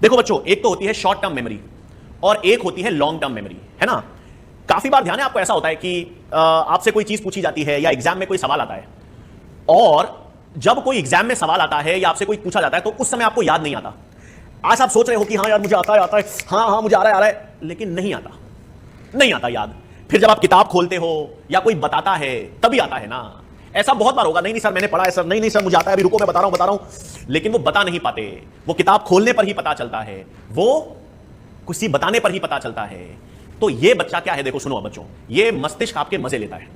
देखो बच्चों, एक तो होती है शॉर्ट टर्म मेमोरी और एक होती है लॉन्ग टर्म मेमोरी, है ना। काफी बार ध्यान है आपको, ऐसा होता है कि आपसे कोई चीज पूछी जाती है या एग्जाम में कोई सवाल आता है, और जब कोई एग्जाम में सवाल आता है या आपसे कोई पूछा जाता है तो उस समय आपको याद नहीं आता। आज आप सोच रहे हो कि हाँ यार मुझे आता है, हाँ हाँ मुझे आ रहा है, लेकिन नहीं आता याद। फिर जब आप किताब खोलते हो या कोई बताता है तभी आता है ना। ऐसा बहुत बार होगा, नहीं सर मैंने पढ़ा है सर, नहीं सर मुझे आता है, अभी रुको मैं बता रहा हूं, लेकिन वो बता नहीं पाते। वो किताब खोलने पर ही पता चलता है, वो किसी बताने पर ही पता चलता है। तो ये बच्चा क्या है, देखो सुनो बच्चों, ये मस्तिष्क आपके मजे लेता है।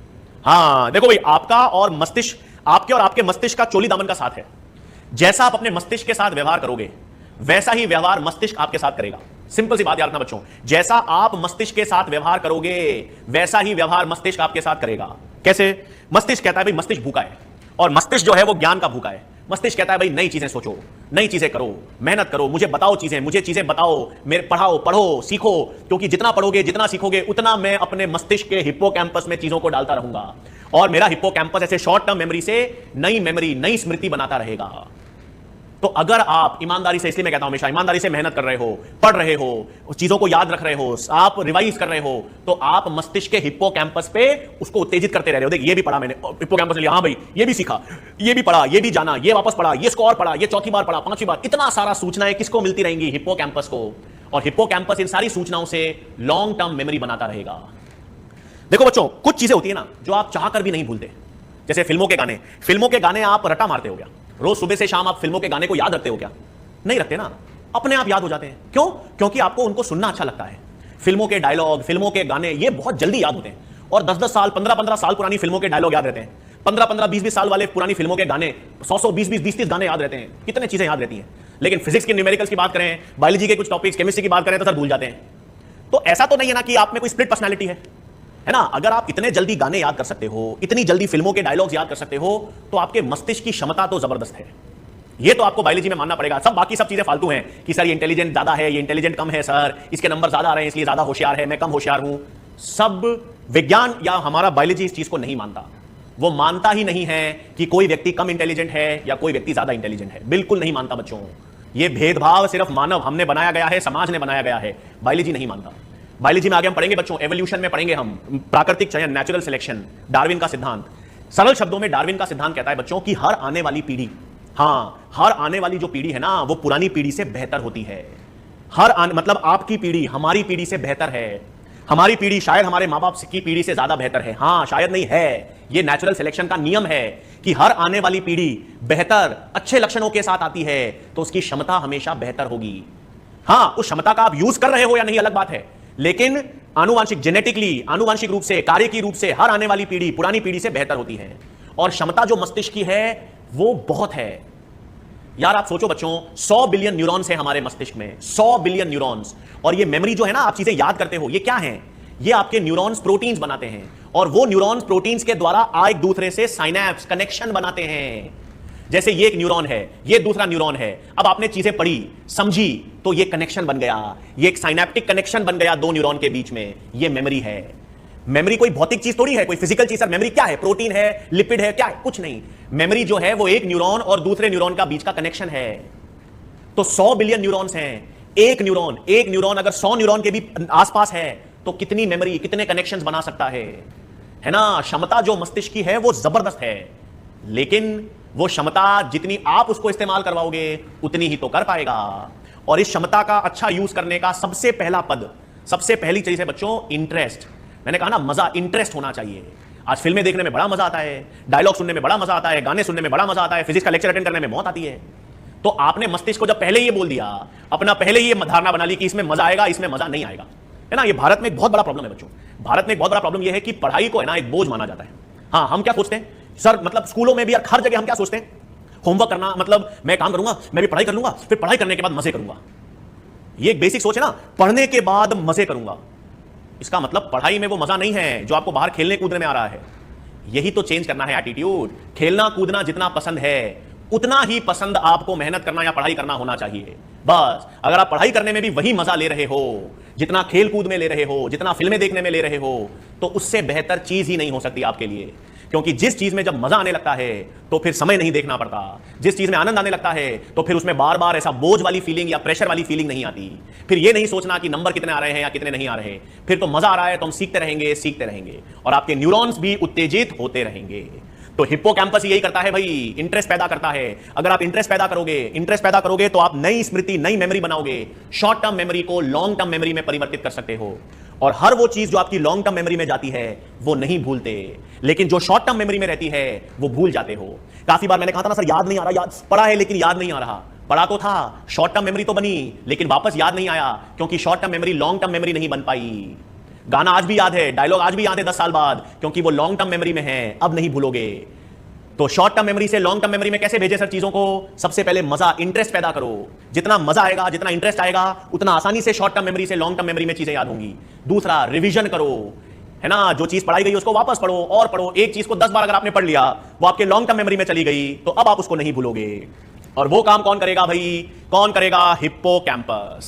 हाँ देखो भाई, आपका और मस्तिष्क, आपके और आपके मस्तिष्क का चोली दामन का साथ है। जैसा आप अपने मस्तिष्क के साथ व्यवहार करोगे वैसा ही व्यवहार मस्तिष्क आपके साथ करेगा। सिंपल सी बात याद रखना बच्चों, जैसा आप मस्तिष्क के साथ व्यवहार करोगे वैसा ही व्यवहार मस्तिष्क आपके साथ करेगा। कैसे? मस्तिष्क कहता है भाई मस्तिष्क भूखा है, और मस्तिष्क जो है वो ज्ञान का भूखा है। मस्तिष्क कहता है भाई नई चीजें सोचो, नई चीजें करो, मेहनत करो, मुझे बताओ चीजें, मुझे चीजें बताओ, मेरे पढ़ो सीखो, क्योंकि जितना पढ़ोगे जितना सीखोगे उतना मैं अपने मस्तिष्क के हिप्पोकैम्पस में चीजों को डालता रहूंगा, और मेरा हिप्पोकैम्पस ऐसे शॉर्ट टर्म मेमोरी से नई मेमोरी, नई स्मृति बनाता रहेगा। तो अगर आप ईमानदारी से, इसलिए मैं कहता हूं हमेशा, ईमानदारी से मेहनत कर रहे हो, पढ़ रहे हो, चीजों को याद रख रहे हो, आप रिवाइज कर रहे हो, तो आप मस्तिष्क के हिप्पोकैम्पस पे उसको उत्तेजित करते रह रहे हो। देख ये भी पढ़ा मैंने, हिप्पोकैम्पस लिया, हाँ भाई ये भी सीखा, ये भी पढ़ा, ये भी जाना, ये वापस पढ़ा, ये स्कोर पढ़ा, ये चौथी बार पढ़ा, पांचवी बार, इतना सारा सूचनाएं किसको मिलती रहेंगी? हिप्पोकैम्पस को। और हिप्पोकैम्पस इन सारी सूचनाओं से लॉन्ग टर्म मेमोरी बनाता रहेगा। देखो बच्चों, कुछ चीजें होती है ना जो आप चाहकर भी नहीं भूलते, जैसे फिल्मों के गाने आप रटा मारते हो क्या? रोज सुबह से शाम आप फिल्मों के गाने को याद रखते हो क्या? नहीं रखते ना, अपने आप याद हो जाते हैं। क्यों? क्योंकि आपको उनको सुनना अच्छा लगता है। फिल्मों के डायलॉग, फिल्मों के गाने ये बहुत जल्दी याद होते हैं, और 10-10 साल, 15-15 साल पुरानी फिल्मों के डायलॉग याद रहते हैं। 15-15, 20-20 साल वाले पुरानी फिल्मों के गाने, 100-100, 20-20, 30-30 गाने याद रहते हैं। कितने चीजें याद रहती हैं। लेकिन फिजिक्स की, न्यूमेरिकल्स की बात करें, बायोलॉजी के कुछ टॉपिक्स, केमिस्ट्री की बात करें तो सर भूल जाते हैं। तो ऐसा तो नहीं है ना कि आप में कोई स्प्लिट पर्सनैलिटी है ना। अगर आप इतने जल्दी गाने याद कर सकते हो, इतनी जल्दी फिल्मों के डायलॉग्स याद कर सकते हो, तो आपके मस्तिष्क की क्षमता तो जबरदस्त है। ये तो आपको बायोलॉजी में मानना पड़ेगा। सब बाकी सब चीजें फालतू हैं कि सर ये इंटेलिजेंट ज्यादा है, ये इंटेलिजेंट कम है, सर इसके नंबर ज्यादा आ रहे हैं इसलिए ज्यादा होशियार है, मैं कम होशियार हूं। सब विज्ञान या हमारा बायोलॉजी इस चीज को नहीं मानता। वो मानता ही नहीं है कि कोई व्यक्ति कम इंटेलिजेंट है या कोई व्यक्ति ज्यादा इंटेलिजेंट है। बिल्कुल नहीं मानता बच्चों। ये भेदभाव सिर्फ मानव हमने बनाया गया है, समाज ने बनाया गया है, बायोलॉजी नहीं मानता। बायोलॉजी में आगे हम पढ़ेंगे बच्चों, एवोल्यूशन में पढ़ेंगे हम, प्राकृतिक चयन, नेचुरल सिलेक्शन, डार्विन का सिद्धांत। सरल शब्दों में डार्विन का सिद्धांत कहता है बच्चों कि हर आने वाली पीढ़ी, हाँ हर आने वाली जो पीढ़ी है ना, वो पुरानी पीढ़ी से बेहतर होती है। मतलब आपकी पीढ़ी हमारी पीढ़ी से बेहतर है। हमारी पीढ़ी शायद हमारे माँ बाप की पीढ़ी से ज्यादा बेहतर है। हाँ शायद नहीं है, ये नेचुरल सिलेक्शन का नियम है कि हर आने वाली पीढ़ी बेहतर, अच्छे लक्षणों के साथ आती है तो उसकी क्षमता हमेशा बेहतर होगी। हाँ उस क्षमता का आप यूज कर रहे हो या नहीं अलग बात है, लेकिन आनुवांशिक, जेनेटिकली, आनुवांशिक रूप से, कार्य की रूप से हर आने वाली पीढ़ी पुरानी पीढ़ी से बेहतर होती है। और क्षमता जो मस्तिष्क की है वो बहुत है यार। आप सोचो बच्चों, 100 बिलियन न्यूरॉन्स है हमारे मस्तिष्क में, 100 बिलियन न्यूरॉन्स। और ये मेमोरी जो है ना, आप चीजें याद करते हो, ये क्या है? ये आपके न्यूरॉन्स प्रोटीन्स बनाते हैं, और वो न्यूरॉन्स प्रोटीन्स के द्वारा एक दूसरे से साइनैप्स, कनेक्शन बनाते हैं। जैसे ये एक न्यूरॉन है, ये दूसरा न्यूरॉन है, अब आपने चीजें पढ़ी, समझी, तो ये कनेक्शन बन गया, ये एक साइनैप्टिक कनेक्शन बन गया दो न्यूरॉन के बीच में। ये मेमोरी है। मेमोरी कोई भौतिक चीज थोड़ी है, कोई फिजिकल चीज। मेमोरी क्या है? प्रोटीन है, लिपिड है, क्या है? कुछ नहीं। मेमोरी जो है वो एक न्यूरॉन और दूसरे न्यूरॉन का बीच का कनेक्शन है। तो 100 बिलियन न्यूरॉन्स हैं। एक न्यूरॉन अगर 100 न्यूरॉन के भी आसपास है तो कितनी मेमोरी, कितने कनेक्शंस बना सकता है ना। क्षमता जो मस्तिष्क की है वो जबरदस्त है, लेकिन वो क्षमता जितनी आप उसको इस्तेमाल करवाओगे उतनी ही तो कर पाएगा। और इस क्षमता का अच्छा यूज करने का सबसे पहला पद, सबसे पहली चीज है बच्चों इंटरेस्ट। मैंने कहा ना, मजा, इंटरेस्ट होना चाहिए। आज फिल्में देखने में बड़ा मजा आता है, डायलॉग सुनने में बड़ा मजा आता है, गाने सुनने में बड़ा मजा आता है, फिजिक्स का लेक्चर अटेंड करने में मौत आती है। तो आपने मस्तिष्क को जब पहले ये बोल दिया, अपना पहले ही ये धारणा बना ली कि इसमें मजा आएगा, इसमें मजा नहीं आएगा, है ना। ये भारत में एक बहुत बड़ा प्रॉब्लम है बच्चों। भारत में एक बहुत बड़ा प्रॉब्लम ये है कि पढ़ाई को है ना एक बोझ माना जाता है। हाँ हम क्या सोचते हैं सर, मतलब स्कूलों में भी हर जगह हम क्या सोचते हैं, होमवर्क करना मतलब मैं काम करूंगा, मैं भी पढ़ाई कर लूंगा, फिर पढ़ाई करने के बाद मजे करूंगा। ये एक बेसिक सोच है ना, पढ़ने के बाद मजे करूंगा। इसका मतलब पढ़ाई में वो मजा नहीं है जो आपको बाहर खेलने कूदने में आ रहा है। यही तो चेंज करना है एटीट्यूड। खेलना कूदना जितना पसंद है उतना ही पसंद आपको मेहनत करना या पढ़ाई करना होना चाहिए। बस अगर आप पढ़ाई करने में भी वही मजा ले रहे हो जितना खेल कूद में ले रहे हो, जितना फिल्में देखने में ले रहे हो, तो उससे बेहतर चीज ही नहीं हो सकती आपके लिए। क्योंकि जिस चीज में जब मजा आने लगता है तो फिर समय नहीं देखना पड़ता, जिस चीज में आनंद आने लगता है तो फिर उसमें बार बार ऐसा बोझ वाली फीलिंग या प्रेशर वाली फीलिंग नहीं आती। फिर ये नहीं सोचना कि नंबर कितने आ रहे हैं या कितने नहीं आ रहे, फिर तो मजा आ रहा है तो हम सीखते रहेंगे और आपके न्यूरॉन्स भी उत्तेजित होते रहेंगे। तो हिप्पोकैम्पस यही करता है भाई, इंटरेस्ट पैदा करता है। अगर आप इंटरेस्ट पैदा करोगे तो आप नई स्मृति, नई मेमोरी बनाओगे। शॉर्ट टर्म मेमोरी को लॉन्ग टर्म मेमोरी में परिवर्तित कर सकते हो, और हर वो चीज जो आपकी लॉन्ग टर्म मेमोरी में जाती है वो नहीं भूलते, लेकिन जो शॉर्ट टर्म मेमोरी में रहती है वो भूल जाते हो। काफी बार मैंने कहा था ना सर याद नहीं आ रहा, याद पढ़ा है लेकिन याद नहीं आ रहा। पढ़ा तो था, शॉर्ट टर्म मेमोरी तो बनी, लेकिन वापस याद नहीं आया, क्योंकि short term memory long term memory नहीं बन पाई। गाना आज भी याद है, डायलॉग आज भी याद है 10 साल बाद, क्योंकि वो लॉन्ग टर्म मेमोरी में है, अब नहीं भूलोगे। तो शॉर्ट टर्म मेमोरी से लॉन्ग टर्म मेमोरी में कैसे भेजे सर चीजों को? सबसे पहले मजा, इंटरेस्ट पैदा करो। जितना मजा आएगा, जितना इंटरेस्ट आएगा, उतना आसानी से शॉर्ट टर्म मेमोरी से लॉन्ग टर्म मेमोरी में चीजें याद होंगी। दूसरा, रिवीजन करो, है ना, जो चीज पढ़ाई गई उसको वापस पढ़ो और पढ़ो। एक चीज को 10 बार अगर आपने पढ़ लिया, वो आपके लॉन्ग टर्म मेमोरी में चली गई, तो अब आप उसको नहीं भूलोगे। और वो काम कौन करेगा भाई? कौन करेगा? हिप्पोकैम्पस।